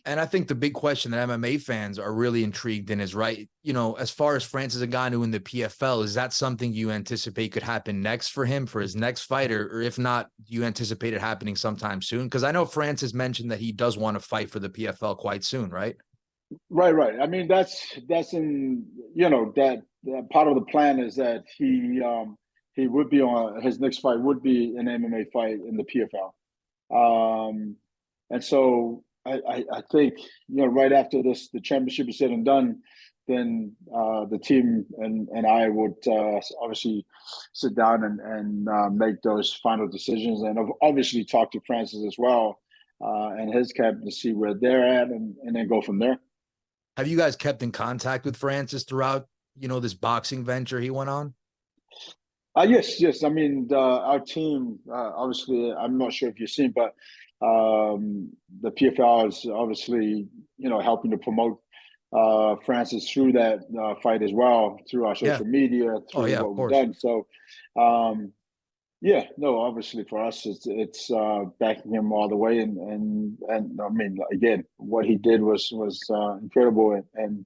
And I think the big question that MMA fans are really intrigued in is, right, you know, as far as Francis Ngannou in the PFL, is that something you anticipate could happen next for him for his next fight? Or if not, do you anticipate it happening sometime soon? Because I know Francis mentioned that he does want to fight for the PFL quite soon, right? Right, right. I mean, that's in, that part of the plan is that he would be on, his next fight would be an MMA fight in the PFL. And so I think, right after this, the championship is said and done, then the team and I would obviously sit down and make those final decisions, and obviously talk to Francis as well, and his camp to see where they're at, and then go from there. Have you guys kept in contact with Francis throughout, you know, this boxing venture he went on? Yes, yes. I mean, our team, obviously, I'm not sure if you've seen, but the PFL is obviously, helping to promote Francis through that fight as well, through our Yeah. social media, Oh, through yeah, of what we've course. done. So, yeah, no, obviously for us, it's backing him all the way, and I mean, again, what he did was incredible, and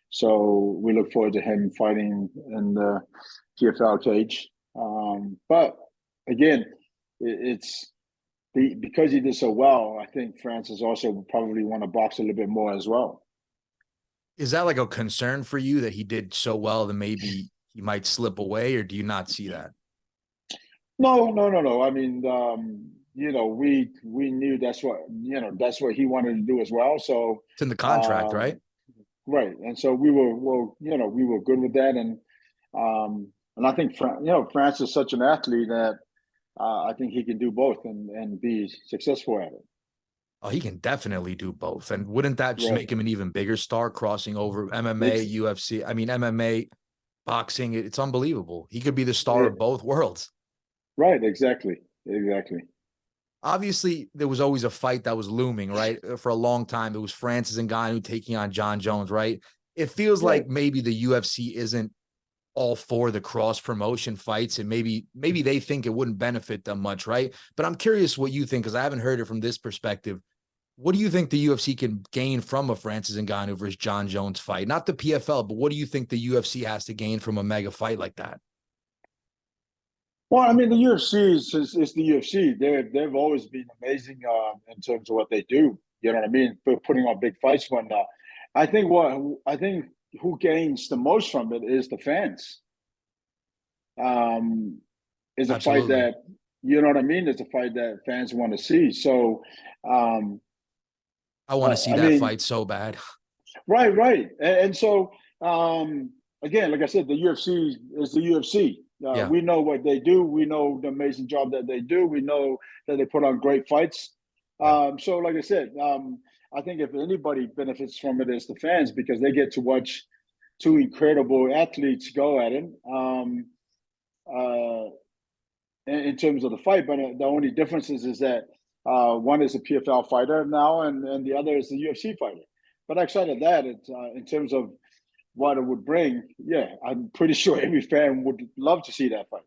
so we look forward to him fighting in the PFL cage. But again, it's because he did so well. I think Francis also would probably want to box a little bit more as well. Is that like a concern for you that he did so well that maybe he might slip away, or do you not see that? No, no, no, no. I mean, we knew that's what he wanted to do as well. So, It's in the contract, um, right? right, and so we were, well, we were good with that, and I think France is such an athlete that I think he can do both and be successful at it. Oh, he can definitely do both. And wouldn't that just Right. make him an even bigger star crossing over MMA, Ex- UFC? I mean, MMA, boxing, it's unbelievable. He could be the star eh, of both worlds. right. Exactly. Exactly. Obviously, there was always a fight that was looming, right? For a long time, it was Francis Ngannou taking on Jon Jones, right? It feels Right. like maybe the UFC isn't all for the cross promotion fights, and maybe they think it wouldn't benefit them much, right? But I'm curious what you think, because I haven't heard it from this perspective. What do you think the UFC can gain from a Francis Ngannou versus Jon Jones fight? Not the PFL, but what do you think the UFC has to gain from a mega fight like that? Well, I mean, the UFC is the UFC. They've always been amazing in terms of what they do. You know what I mean? For putting on big fights. When I think who gains the most from it is the fans. Um, is a fight Absolutely. that, you know what I mean? It's a fight that fans want to see. So, um, I want to see I that mean, fight so bad. right, right, and so again, like I said, the UFC is the UFC. Yeah. We know what they do. We know the amazing job that they do. We know that they put on great fights. Yeah. So, like I said, I think if anybody benefits from it, it's the fans, because they get to watch two incredible athletes go at it. Uh, in terms of the fight, but the only difference is that one is a PFL fighter now, and the other is a UFC fighter. But outside of that, in terms of what it would bring, yeah, I'm pretty sure every fan would love to see that fight.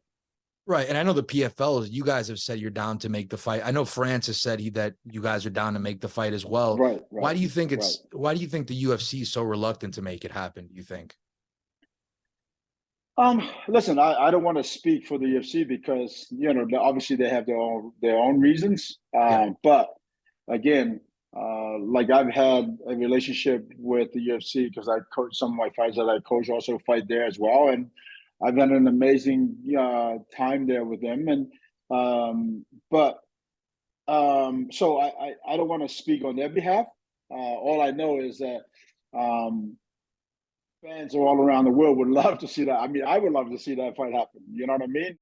Right. And I know the PFL, you guys have said you're down to make the fight. I know Francis said that you guys are down to make the fight as well. Right, right, right. Why do you think the UFC is so reluctant to make it happen, do you think? Listen, I don't want to speak for the UFC, because obviously they have their own reasons. Yeah. But again, like I've had a relationship with the UFC because I coach some of my fights that I coach, also fight there as well, and I've had an amazing time there with them. And but so I don't want to speak on their behalf. All I know is that um, fans all around the world would love to see that. I mean, I would love to see that fight happen. You know what I mean?